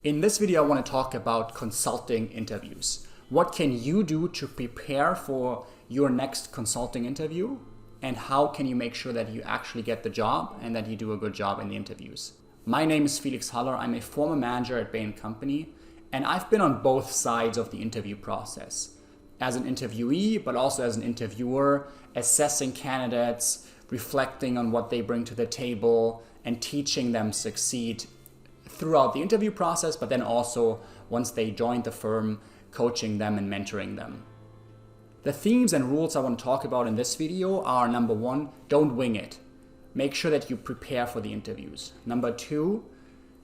In this video, I want to talk about consulting interviews. What can you do to prepare for your next consulting interview? And how can you make sure that you actually get the job and that you do a good job in the interviews? My name is Felix Haller. I'm a former manager at Bain Company, and I've been on both sides of the interview process. As an interviewee, but also as an interviewer, assessing candidates, reflecting on what they bring to the table, and teaching them succeed throughout the interview process, but then also once they join the firm, coaching them and mentoring them. The themes and rules I want to talk about in this video are: number one, don't wing it. Make sure that you prepare for the interviews. Number two,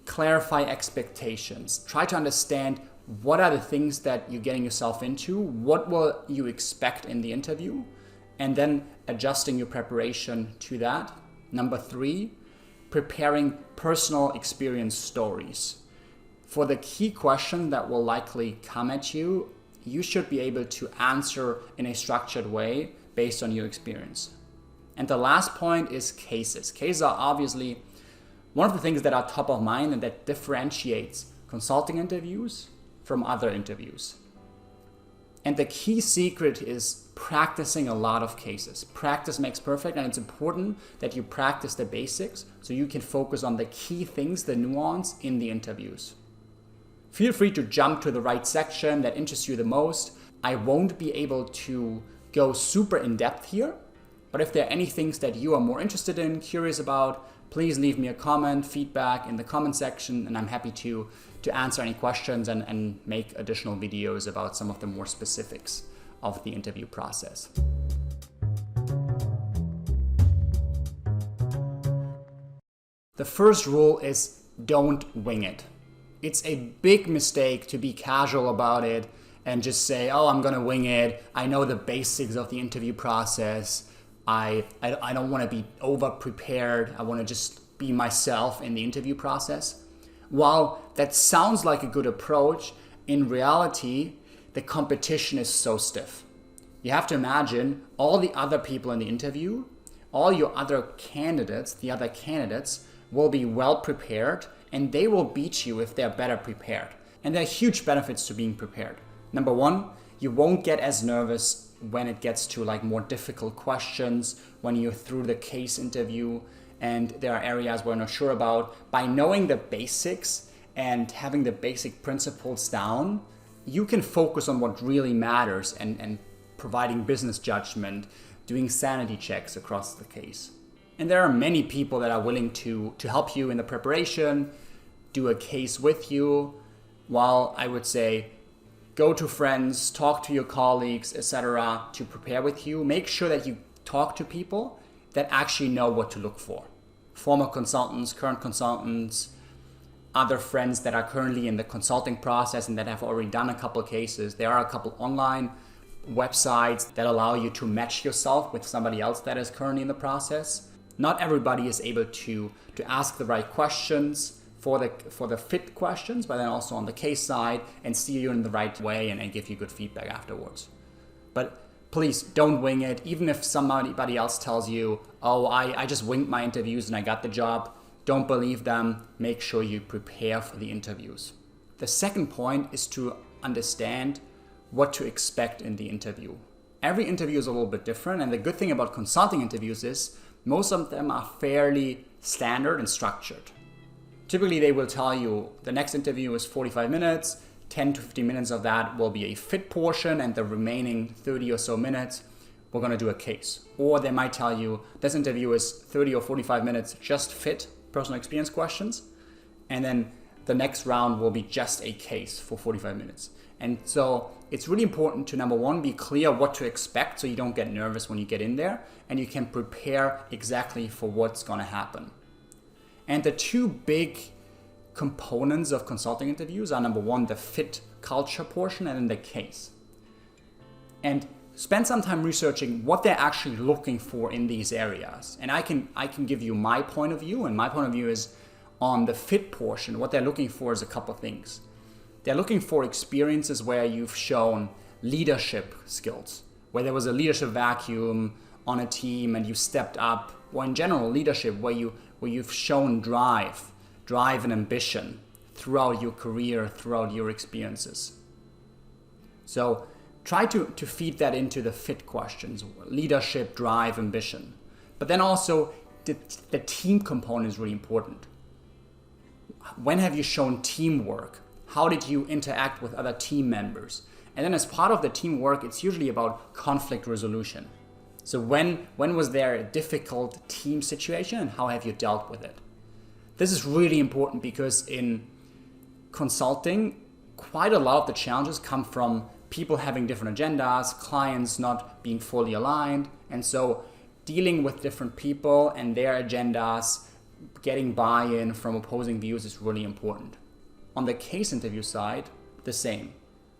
clarify expectations. Try to understand what are the things that you're getting yourself into, what will you expect in the interview, and then adjusting your preparation to that. Number three, preparing personal experience stories. For the key question that will likely come at you, you should be able to answer in a structured way based on your experience. And the last point is cases. Cases are obviously one of the things that are top of mind and that differentiates consulting interviews from other interviews. And the key secret is practicing a lot of cases. Practice makes perfect, and it's important that you practice the basics so you can focus on the key things, the nuance in the interviews. Feel free to jump to the right section that interests you the most. I won't be able to go super in depth here, but if there are any things that you are more interested in, curious about, please leave me a comment, feedback in the comment section, and I'm happy to answer any questions and make additional videos about some of the more specifics of the interview process. The first rule is don't wing it. It's a big mistake to be casual about it and just say, oh, I'm gonna wing it. I know the basics of the interview process. I don't want to be over prepared. I want to just be myself in the interview process. While that sounds like a good approach, in reality, the competition is so stiff. You have to imagine all the other people in the interview, all your other candidates, the other candidates will be well prepared, and they will beat you if they're better prepared. And there are huge benefits to being prepared. Number one, you won't get as nervous when it gets to like more difficult questions, when you're through the case interview and there are areas we're not sure about. By knowing the basics and having the basic principles down, you can focus on what really matters and providing business judgment, doing sanity checks across the case. And there are many people that are willing to help you in the preparation, do a case with you, while I would say go to friends, talk to your colleagues, etc. to prepare with you. Make sure that you talk to people that actually know what to look for. Former consultants, current consultants, other friends that are currently in the consulting process and that have already done a couple of cases. There are a couple online websites that allow you to match yourself with somebody else that is currently in the process. Not everybody is able to ask the right questions for the fit questions, but then also on the case side and steer you in the right way and give you good feedback afterwards. But please don't wing it. Even if somebody else tells you, oh, I just winged my interviews and I got the job, don't believe them. Make sure you prepare for the interviews. The second point is to understand what to expect in the interview. Every interview is a little bit different, and the good thing about consulting interviews is most of them are fairly standard and structured. Typically, they will tell you the next interview is 45 minutes, 10 to 15 minutes of that will be a fit portion, and the remaining 30 or so minutes, we're gonna do a case. Or they might tell you this interview is 30 or 45 minutes, just fit, personal experience questions, and then the next round will be just a case for 45 minutes. And so it's really important to, number one, be clear what to expect so you don't get nervous when you get in there, and you can prepare exactly for what's gonna happen. And the two big components of consulting interviews are, number one, the fit culture portion, and then the case. And spend some time researching what they're actually looking for in these areas. And I can give you my point of view, and my point of view is on the fit portion. What they're looking for is a couple of things. They're looking for experiences where you've shown leadership skills, where there was a leadership vacuum on a team and you stepped up, or in general leadership where you've shown drive and ambition, throughout your career, throughout your experiences. So try to feed that into the fit questions, leadership, drive, ambition. But then also the team component is really important. When have you shown teamwork? How did you interact with other team members? And then as part of the teamwork, it's usually about conflict resolution. So when was there a difficult team situation and how have you dealt with it? This is really important because in consulting, quite a lot of the challenges come from people having different agendas, clients not being fully aligned. And so dealing with different people and their agendas, getting buy-in from opposing views is really important. On the case interview side, the same.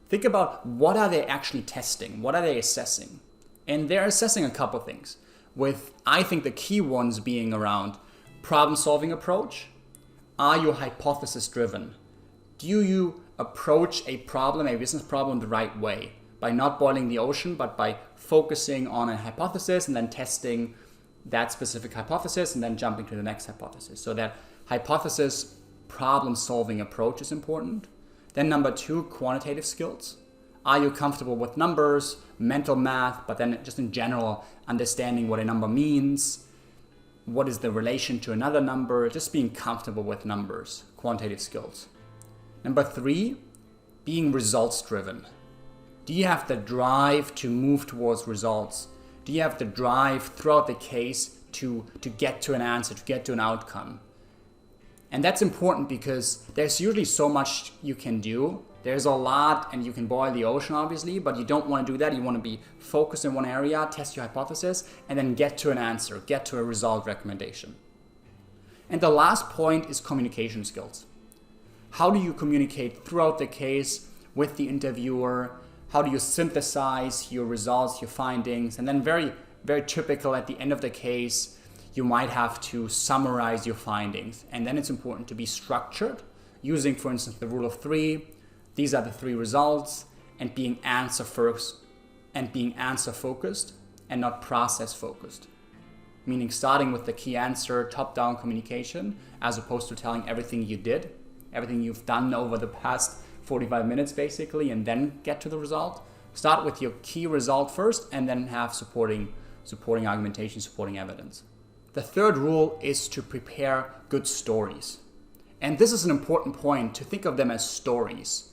Think about what are they actually testing? What are they assessing? And they're assessing a couple things, with I think the key ones being around problem-solving approach. Are you hypothesis-driven? Do you approach a problem, a business problem, the right way? By not boiling the ocean, but by focusing on a hypothesis and then testing that specific hypothesis and then jumping to the next hypothesis. So that hypothesis problem-solving approach is important. Then number 2, quantitative skills. Are you comfortable with numbers, mental math, but then just in general, understanding what a number means? What is the relation to another number? Just being comfortable with numbers, quantitative skills. Number 3, being results driven. Do you have the drive to move towards results? Do you have the drive throughout the case to get to an answer, to get to an outcome? And that's important because there's usually so much you can do. There's a lot and you can boil the ocean obviously, but you don't want to do that. You want to be focused in one area, test your hypothesis, and then get to an answer, get to a result recommendation. And the last point is communication skills. How do you communicate throughout the case with the interviewer? How do you synthesize your results, your findings? And then very, very typical at the end of the case, you might have to summarize your findings. And then it's important to be structured, using, for instance, the rule of 3. These are the 3 results, and being answer first and being answer focused and not process focused. Meaning starting with the key answer, top-down communication, as opposed to telling everything you did, everything you've done over the past 45 minutes basically, and then get to the result. Start with your key result first and then have supporting argumentation, supporting evidence. The third rule is to prepare good stories. And this is an important point, to think of them as stories.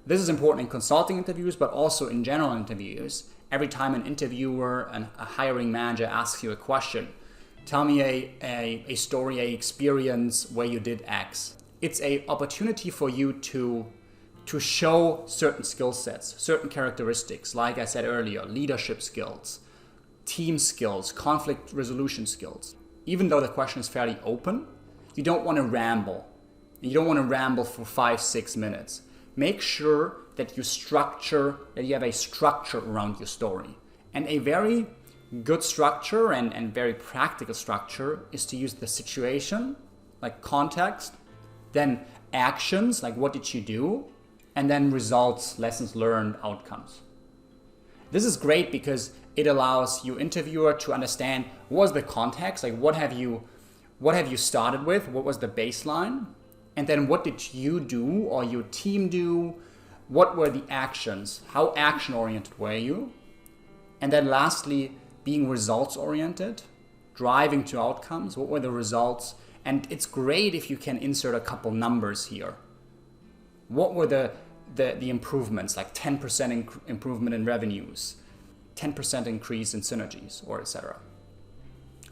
This is important in consulting interviews, but also in general interviews. Every time an interviewer and a hiring manager asks you a question, tell me a story, a experience where you did X. It's an opportunity for you to show certain skill sets, certain characteristics, like I said earlier, leadership skills, team skills, conflict resolution skills. Even though the question is fairly open, you don't want to ramble. You don't want to ramble for 5-6 minutes. Make sure that you have a structure around your story. And a very good structure and very practical structure is to use the situation, like context, then actions, like what did you do, and then results, lessons learned, outcomes. This is great because it allows your interviewer to understand what was the context, like what have you started with, what was the baseline, and then what did you do or your team do, what were the actions, how action oriented were you, and then lastly, being results oriented, driving to outcomes, what were the results, and it's great if you can insert a couple numbers here. What were the improvements, like 10% improvement in revenues, 10% increase in synergies, or etc.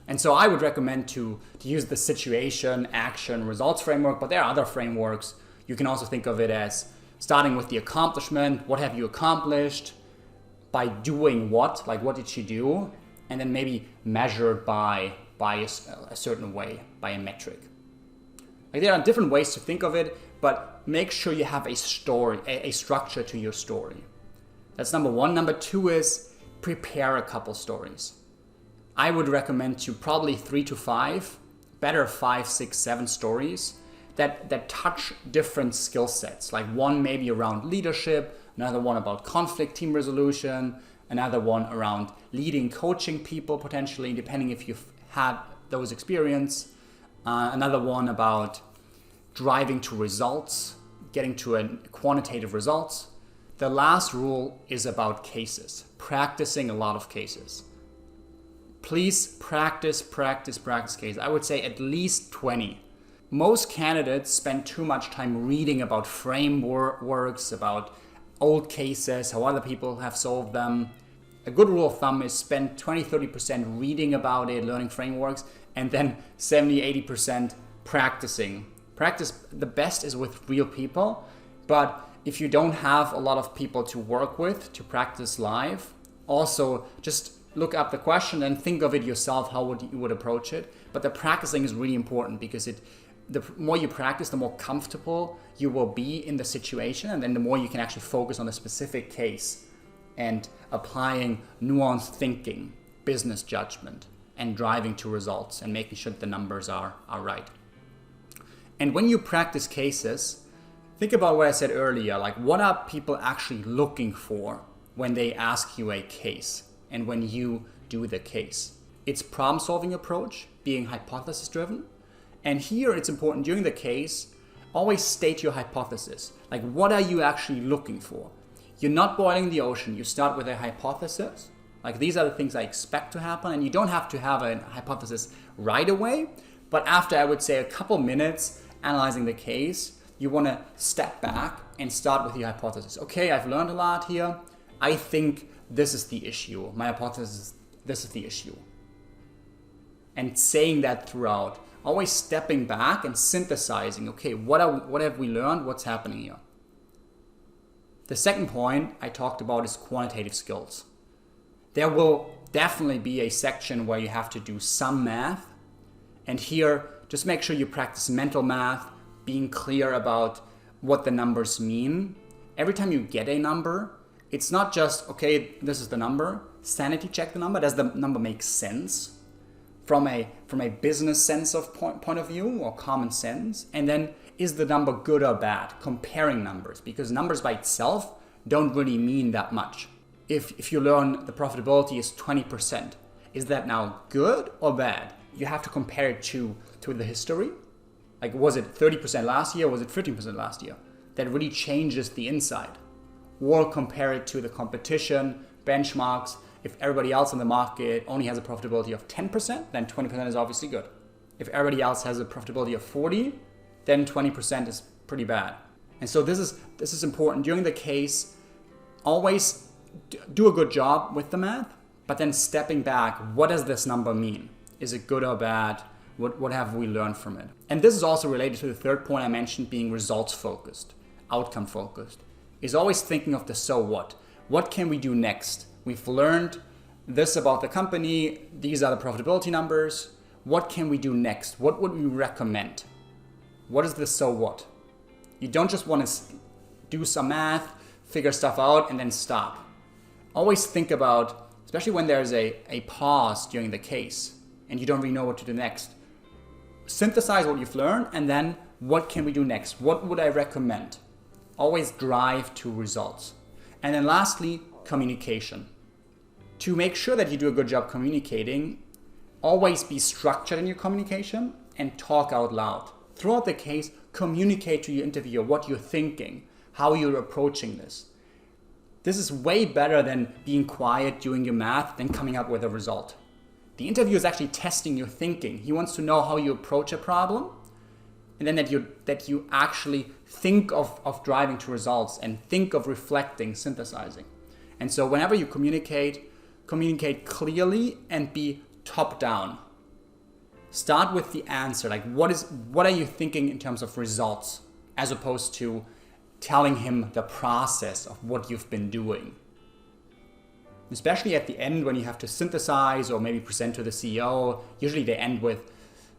And so I would recommend to use the situation, action, results framework, but there are other frameworks. You can also think of it as starting with the accomplishment, what have you accomplished, by doing what, like what did you do, and then maybe measured by a certain way, by a metric. Like there are different ways to think of it, but make sure you have a story, a structure to your story. That's number 1. Number 2 is prepare a couple stories. I would recommend to probably 3 to 5, better 5, 6, 7 stories that touch different skill sets. Like one maybe around leadership, another one about conflict team resolution, another one around leading, coaching people potentially, depending if you've had those experience. Another one about driving to results, getting to a quantitative results. The last rule is about cases, practicing a lot of cases. Please practice cases. I would say at least 20. Most candidates spend too much time reading about frameworks, about old cases, how other people have solved them. A good rule of thumb is spend 20-30% reading about it, learning frameworks, and then 70-80% practicing. Practice, the best is with real people, but if you don't have a lot of people to work with to practice live, also just look up the question and think of it yourself, how you would approach it. But the practicing is really important because the more you practice, the more comfortable you will be in the situation, and then the more you can actually focus on a specific case and applying nuanced thinking, business judgment, and driving to results and making sure that the numbers are right. And when you practice cases, think about what I said earlier, like what are people actually looking for when they ask you a case and when you do the case? It's problem-solving approach, being hypothesis-driven. And here it's important during the case, always state your hypothesis. Like what are you actually looking for? You're not boiling the ocean. You start with a hypothesis. Like these are the things I expect to happen. And you don't have to have a hypothesis right away. But after, I would say, a couple minutes analyzing the case, you want to step back and start with your hypothesis. Okay, I've learned a lot here. I think this is the issue. My hypothesis, this is the issue. And saying that throughout. Always stepping back and synthesizing. Okay, what have we learned? What's happening here? The second point I talked about is quantitative skills. There will definitely be a section where you have to do some math. And here, just make sure you practice mental math, being clear about what the numbers mean. Every time you get a number, it's not just, okay, this is the number. Sanity check the number. Does the number make sense from a business sense of point of view or common sense? And then, is the number good or bad? Comparing numbers, because numbers by itself don't really mean that much. If you learn the profitability is 20%, is that now good or bad? You have to compare it to the history. Like, was it 30% last year? Was it 15% last year? That really changes the inside. Or compare it to the competition, benchmarks. If everybody else in the market only has a profitability of 10%, then 20% is obviously good. If everybody else has a profitability of 40, then 20% is pretty bad. And so this is important. During the case, always do a good job with the math, but then stepping back, what does this number mean? Is it good or bad? What have we learned from it? And this is also related to the third point I mentioned, being results focused, outcome focused. Is always thinking of the so what. What can we do next? We've learned this about the company. These are the profitability numbers. What can we do next? What would we recommend? What is the so what? You don't just want to do some math, figure stuff out, and then stop. Always think about, especially when there's a pause during the case and you don't really know what to do next. Synthesize what you've learned, and then what can we do next? What would I recommend? Always drive to results. And then lastly, communication. To make sure that you do a good job communicating, always be structured in your communication and talk out loud. Throughout the case, communicate to your interviewer what you're thinking, how you're approaching this. This is way better than being quiet doing your math, then coming up with a result. The interviewer is actually testing your thinking. He wants to know how you approach a problem, and then that you actually think of driving to results and think of reflecting, synthesizing. And so whenever you communicate clearly and be top down. Start with the answer, like what are you thinking in terms of results, as opposed to telling him the process of what you've been doing. Especially at the end when you have to synthesize or maybe present to the CEO, usually they end with,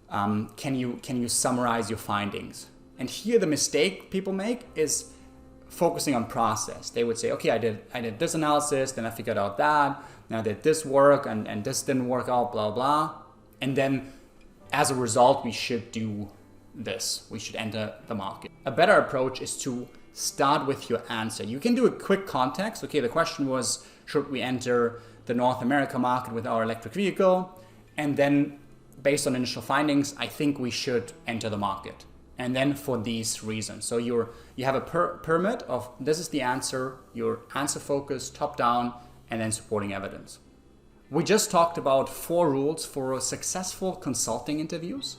can you summarize your findings? And here the mistake people make is focusing on process. They would say, okay, I did this analysis, then I figured out that, now I did this work and this didn't work out, blah, blah. And then as a result, we should do this. We should enter the market. A better approach is to start with your answer. You can do a quick context. Okay, the question was, should we enter the North America market with our electric vehicle? And then based on initial findings, I think we should enter the market. And then for these reasons. So you have a pyramid of this is the answer, your answer focus, top down, and then supporting evidence. We just talked about 4 rules for successful consulting interviews.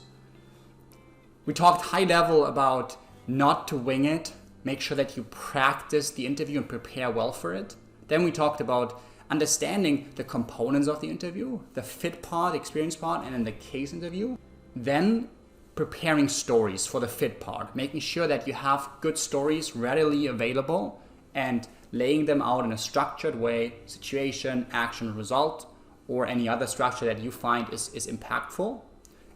We talked high level about not to wing it, make sure that you practice the interview and prepare well for it. Then we talked about understanding the components of the interview, the fit part, experience part, and then the case interview. Then preparing stories for the fit part, making sure that you have good stories readily available and laying them out in a structured way, situation, action, result, or any other structure that you find is impactful.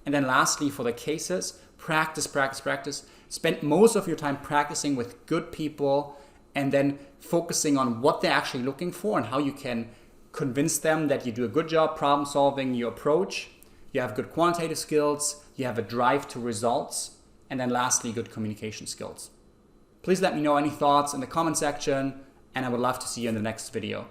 And then lastly, for the cases, practice. Spend most of your time practicing with good people and then focusing on what they're actually looking for and how you can convince them that you do a good job problem solving your approach. You have good quantitative skills, you have a drive to results, and then lastly, good communication skills. Please let me know any thoughts in the comment section, and I would love to see you in the next video.